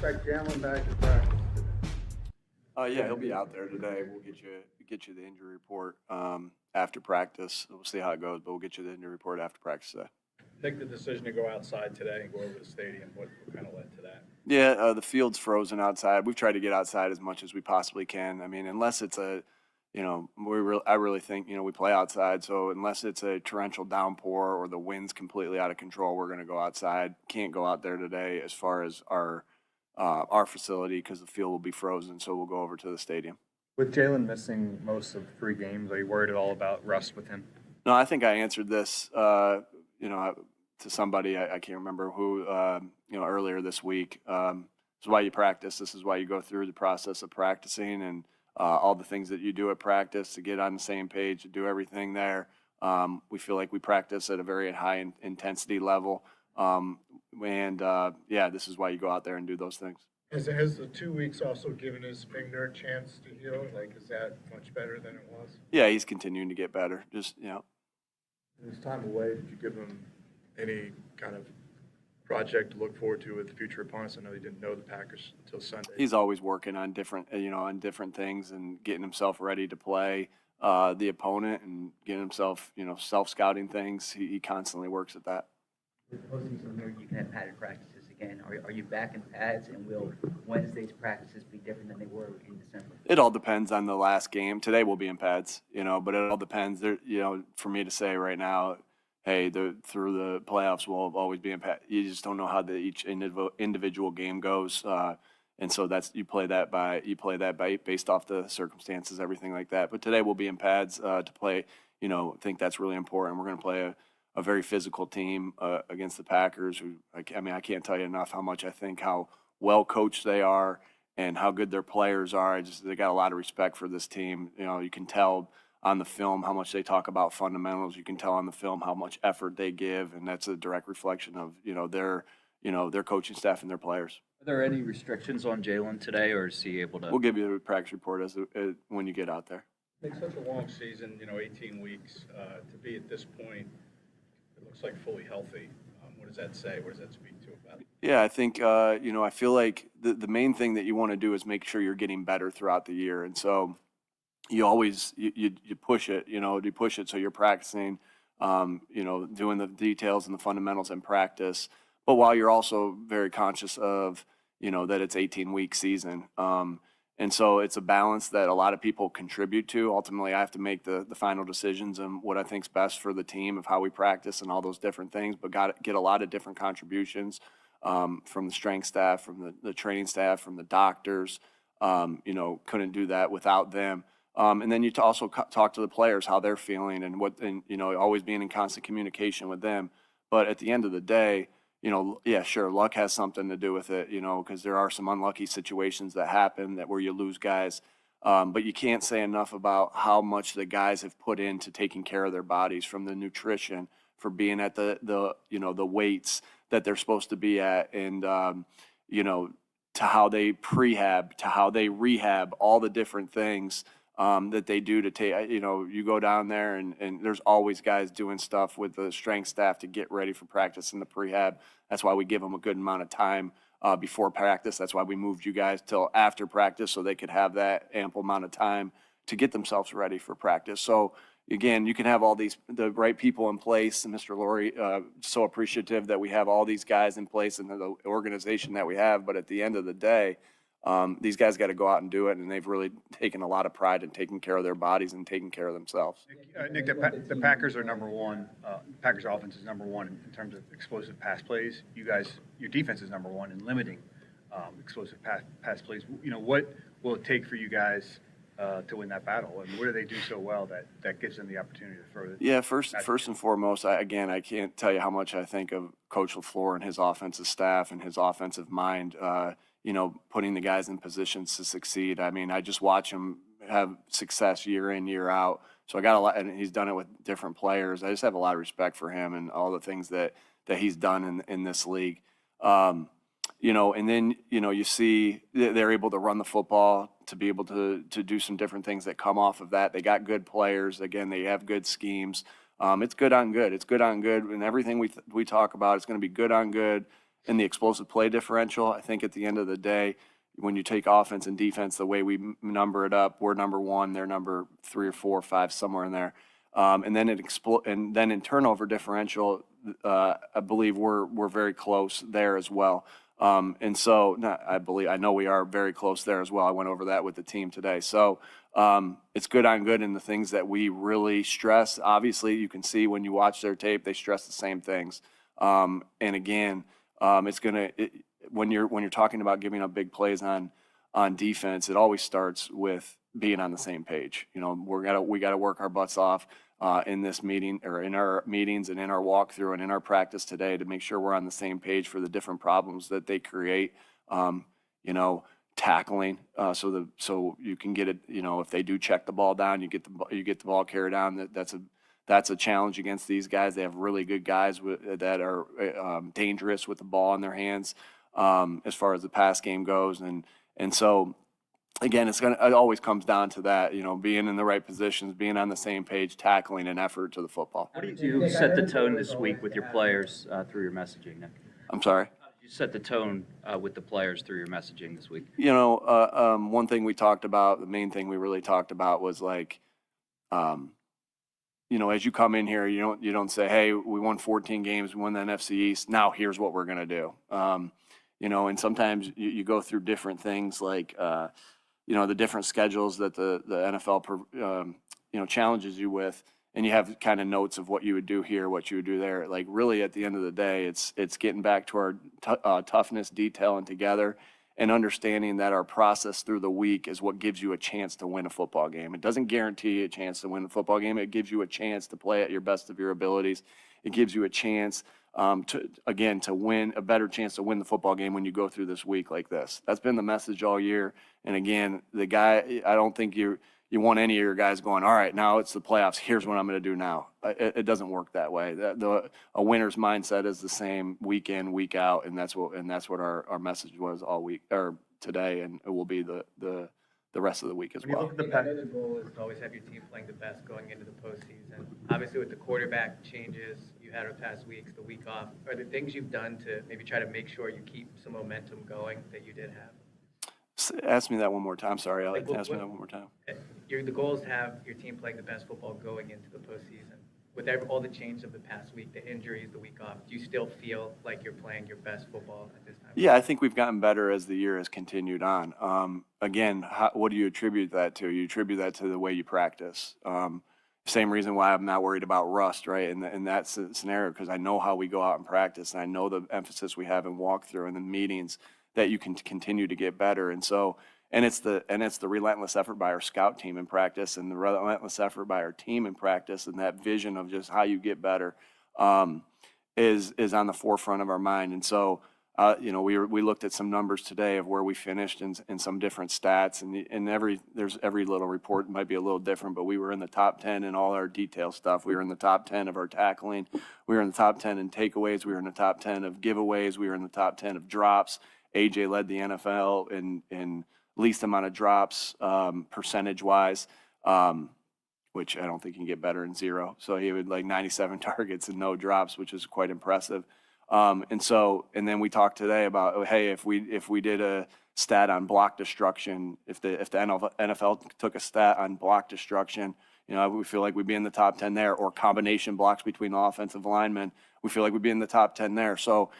expect Jalen back to practice today? Yeah, he'll be out there today. We'll get you the injury report after practice. We'll see how it goes, but we'll get you the injury report after practice today. Make the decision to go outside today and go over to the stadium. What kind of led to that? Yeah, the field's frozen outside. We've tried to get outside as much as we possibly can. I mean, unless it's I really think, we play outside. So unless it's a torrential downpour or the wind's completely out of control, we're going to go outside. Can't go out there today as far as our facility because the field will be frozen. So we'll go over to the stadium. With Jalen missing most of 3 games, are you worried at all about rust with him? No, I think I answered this, to somebody, I can't remember who, earlier this week. This is why you practice. This is why you go through the process of practicing and all the things that you do at practice to get on the same page, to do everything there. We feel like we practice at a very high intensity level. This is why you go out there and do those things. Has the 2 weeks also given his finger a chance to heal? Like, is that much better than it was? Yeah, he's continuing to get better. In his time away, did you give him any kind of project to look forward to with future opponents? I know he didn't know the Packers until Sunday. He's always working on different things and getting himself ready to play the opponent and getting himself, self-scouting things. He constantly works at that. With postseason here, you can have padded practices again. Are you back in pads, and will Wednesday's practices be different than they were in December? It all depends on the last game. Today we'll be in pads, but it all depends. For me to say right now, hey, through the playoffs we'll always be in pads. You just don't know how each individual game goes, and so you play that by based off the circumstances, everything like that. But today we'll be in pads to play. I think that's really important. We're going to play a very physical team against the Packers. Who, I can't tell you enough how much I think how well coached they are and how good their players are. They got a lot of respect for this team. You can tell on the film how much they talk about fundamentals. You can tell on the film how much effort they give, and that's a direct reflection of their coaching staff and their players. Are there any restrictions on Jalen today, or is he able to? We'll give you a practice report when you get out there. It's such a long season, 18 weeks. To be at this point, it looks like fully healthy. What does that say? What does that speak to about it? Yeah, I think, I feel like the main thing that you want to do is make sure you're getting better throughout the year. And so you always, you push it, you push it so you're practicing, doing the details and the fundamentals in practice. But while you're also very conscious of, that it's 18-week season. And so it's a balance that a lot of people contribute to. Ultimately, I have to make the final decisions on what I think is best for the team of how we practice and all those different things, but get a lot of different contributions from the strength staff, from the training staff, from the doctors. Couldn't do that without them. And then you also talk to the players, how they're feeling and always being in constant communication with them. But at the end of the day, sure, luck has something to do with it, because there are some unlucky situations that happen where you lose guys. But you can't say enough about how much the guys have put into taking care of their bodies, from the nutrition, for being at the weights that they're supposed to be at, and, to how they prehab, to how they rehab, all the different things that they do to take, you go down there and there's always guys doing stuff with the strength staff to get ready for practice and the prehab. That's why we give them a good amount of time before practice. That's why we moved you guys till after practice so they could have that ample amount of time to get themselves ready for practice. So again, you can have all the right people in place, and Mr. Laurie, so appreciative that we have all these guys in place and the organization that we have. But at the end of the day, these guys got to go out and do it, and they've really taken a lot of pride in taking care of their bodies and taking care of themselves. Nick, the Packers are number one. Packers offense is number one in terms of explosive pass plays. Your defense is number one in limiting explosive pass plays. What will it take for you guys to win that battle? And what do they do so well that gives them the opportunity to throw it? Yeah, first and foremost, I can't tell you how much I think of Coach LaFleur and his offensive staff and his offensive mind. Putting the guys in positions to succeed. I mean, I just watch him have success year in, year out. So I got a lot, and he's done it with different players. I just have a lot of respect for him and all the things that he's done in this league. And then, you see they're able to run the football, to be able to do some different things that come off of that. They got good players. Again, they have good schemes. It's good on good. It's good on good. And everything we talk about, it's going to be good on good. in the explosive play differential. I think at the end of the day, when you take offense and defense, the way we number it up, we're number 1, they're number 3 or 4 or 5, somewhere in there. And then in turnover differential, I believe we're very close there as well. And so I know we are very close there as well. I went over that with the team today. So it's good on good in the things that we really stress. Obviously, you can see when you watch their tape, they stress the same things. And again, it's gonna when you're talking about giving up big plays on defense, it always starts with being on the same page. You know, we gotta work our butts off in this meeting, or in our meetings and in our walkthrough and in our practice today, to make sure we're on the same page for the different problems that they create. You know, tackling, so you can get it. You know, if they do check the ball down, you get the ball carried down. That's a challenge against these guys. They have really good guys that are dangerous with the ball in their hands as far as the pass game goes, and so. Again, it always comes down to that, you know, being in the right positions, being on the same page, tackling and effort to the football. How did you set the tone this week with your players through your messaging, Nick? I'm sorry? How did you set the tone with the players through your messaging this week? You know, one thing we talked about, the main thing we really talked about was like, you know, as you come in here, you don't say, hey, we won 14 games, we won the NFC East, now here's what we're going to do. You know, and sometimes you go through different things like, you know, the different schedules that the NFL, you know, challenges you with, and you have kind of notes of what you would do here, what you would do there. Like really at the end of the day, it's getting back to our toughness, detail, and together, and understanding that our process through the week is what gives you a chance to win a football game. It doesn't guarantee a chance to win a football game. It gives you a chance to play at your best of your abilities. It gives you a chance to win, a better chance to win the football game when you go through this week like this. That's been the message all year. And again, I don't think you want any of your guys going, all right, now it's the playoffs, here's what I'm going to do now. It doesn't work that way. A winner's mindset is the same week in, week out, and that's what our message was all week, or today, and it will be the rest of the week as well. I know the goal is to always have your team playing the best going into the postseason. Obviously, with the quarterback changes you had over the past weeks, the week off, are there things you've done to maybe try to make sure you keep some momentum going that you did have? Ask me that one more time. Sorry, Alex. Ask me that one more time. The goal is to have your team playing the best football going into the postseason. With all the changes of the past week, the injuries, the week off, do you still feel like you're playing your best football at this time? Yeah, I think we've gotten better as the year has continued on. Again, what do you attribute that to? You attribute that to the way you practice. Same reason why I'm not worried about rust, right? In that scenario, because I know how we go out and practice, and I know the emphasis we have in walkthrough and the meetings that you can continue to get better. And so, and it's the relentless effort by our scout team in practice, and the relentless effort by our team in practice, and that vision of just how you get better is on the forefront of our mind. And so, you know, we looked at some numbers today of where we finished in some different stats, and every little report might be a little different, but we were in the top 10 in all our detail stuff. We were in the top 10 of our tackling. We were in the top 10 in takeaways. We were in the top 10 of giveaways. We were in the top 10 of drops. AJ led the NFL in least amount of drops percentage-wise, which I don't think you can get better than 0. So he had like 97 targets and no drops, which is quite impressive. And then we talked today about, hey, if we did a stat on block destruction, if the NFL took a stat on block destruction, you know, we feel like we'd be in the top 10 there, or combination blocks between offensive linemen, we feel like we'd be in the top 10 there. So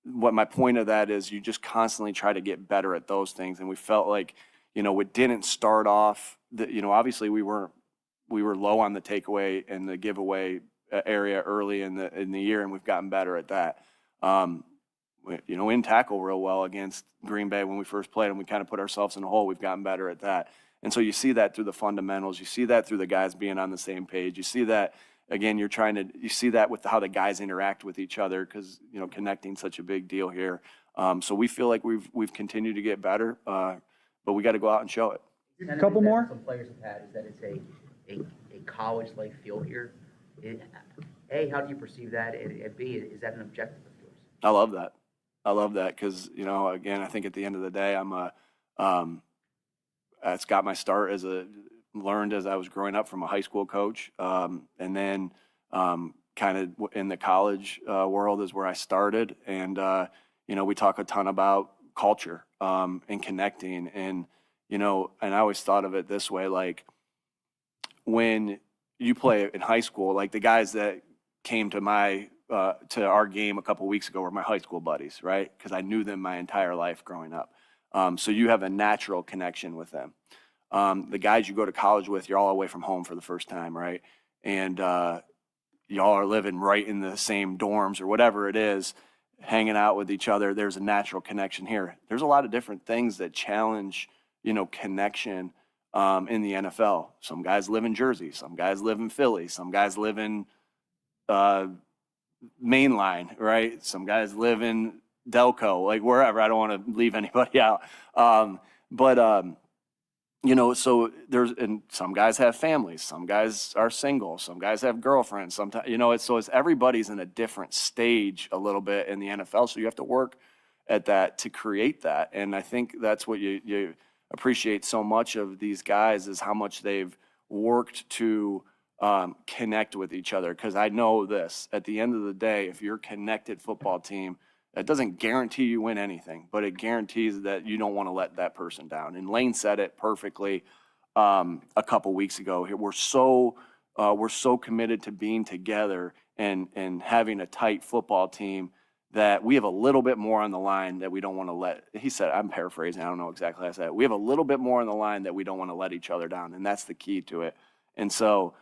what my point of that is, you just constantly try to get better at those things. And we felt like, you know, it didn't start off, you know, obviously we were low on the takeaway and the giveaway area early in the year, and we've gotten better at that. You know, in tackle real well against Green Bay when we first played, and we kind of put ourselves in a hole. We've gotten better at that. And so you see that through the fundamentals. You see that through the guys being on the same page. You see that, again, you see that with how the guys interact with each other, because, you know, connecting such a big deal here. So we feel like we've continued to get better, but we got to go out and show it. A couple more. Some players have had is that it's a college-like feel here. A, how do you perceive that? And B, is that an objective of yours? I love that. I love that because, you know, again, I think at the end of the day, it's got my start learned as I was growing up from a high school coach, and then kind of in the college world is where I started, and we talk a ton about culture and connecting. And, and I always thought of it this way, like when you play in high school, like the guys that came to to our game a couple weeks ago were my high school buddies, right? Because I knew them my entire life growing up. So you have a natural connection with them. The guys you go to college with, you're all away from home for the first time, right? And y'all are living right in the same dorms or whatever it is, hanging out with each other. There's a natural connection here. There's a lot of different things that challenge, connection in the NFL. Some guys live in Jersey, some guys live in Philly, some guys live in Mainline, right? Some guys live in Delco, like wherever. I don't want to leave anybody out. So and some guys have families, some guys are single, some guys have girlfriends, sometimes, it's everybody's in a different stage a little bit in the NFL. So you have to work at that to create that. And I think that's what you appreciate so much of these guys is how much they've worked to connect with each other. Because I know this, at the end of the day, if you're a connected football team, that doesn't guarantee you win anything, but it guarantees that you don't want to let that person down. And Lane said it perfectly a couple weeks ago. We're so committed to being together and having a tight football team that we have a little bit more on the line that we don't want to let. He said, I'm paraphrasing, I don't know exactly how I said it. We have a little bit more on the line that we don't want to let each other down, and that's the key to it. And so,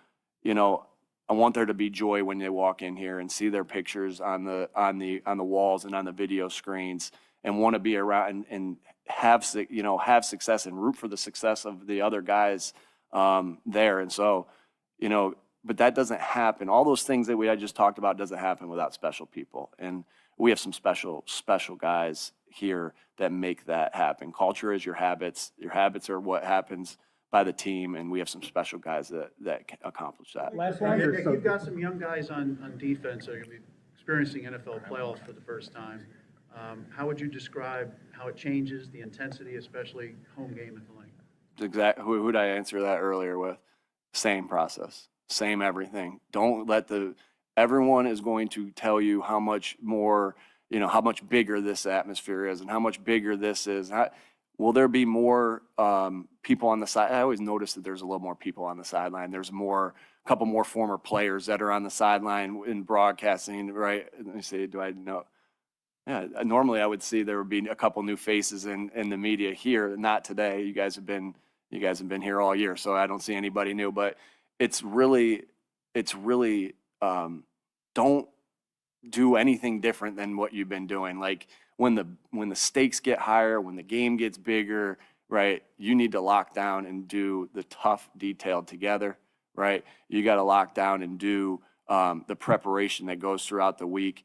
I want there to be joy when they walk in here and see their pictures on the walls and on the video screens, and want to be around and have success and root for the success of the other guys there. And so, but that doesn't happen. All those things that I just talked about doesn't happen without special people. And we have some special guys here that make that happen. Culture is your habits. Your habits are what happens by the team, and we have some special guys that can accomplish that. Nick, you've got some young guys on defense that are going to be experiencing NFL playoffs for the first time. How would you describe how it changes the intensity, especially home game at the Lane? Exactly. Who did I answer that earlier with? Same process, same everything. Don't let everyone is going to tell you how much more, how much bigger this atmosphere is and how much bigger this is. Will there be more people on the side? I always notice that there's a little more people on the sideline. There's a couple more former players that are on the sideline in broadcasting, right? Let me see, do I know? Yeah, normally I would see there would be a couple new faces in the media here. Not today. You guys have been here all year, so I don't see anybody new. But it's really don't do anything different than what you've been doing. Like when the stakes get higher, when the game gets bigger, right? You need to lock down and do the tough detail together, right? You got to lock down and do the preparation that goes throughout the week.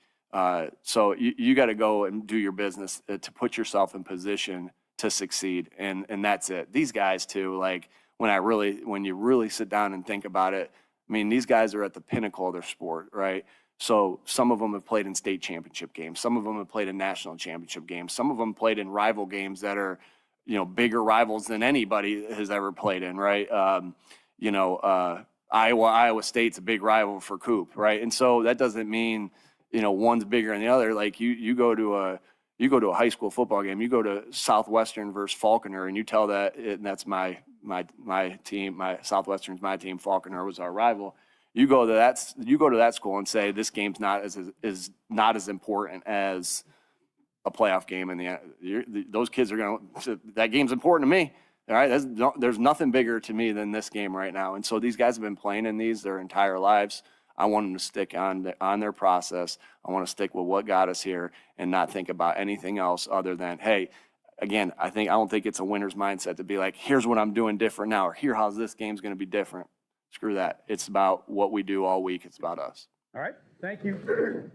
So you got to go and do your business to put yourself in position to succeed. And that's it. These guys too, like when you really sit down and think about it, I mean, these guys are at the pinnacle of their sport, right? So some of them have played in state championship games. Some of them have played in national championship games. Some of them played in rival games that are, bigger rivals than anybody has ever played in, right? Iowa State's a big rival for Coop, right? And so that doesn't mean, one's bigger than the other. Like you go to a high school football game, you go to Southwestern versus Falconer, and you tell and that's my team, Southwestern's my team, Falconer was our rival. You go to that school and say this game's not as important as a playoff game, and those kids are that game's important to me. All right, there's nothing bigger to me than this game right now. And so these guys have been playing in these their entire lives. I want them to stick on their process. I want to stick with what got us here and not think about anything else other than, hey, again, I don't think it's a winner's mindset to be like, here's what I'm doing different now, or here how's this game's going to be different. Screw that. It's about what we do all week. It's about us. All right. Thank you.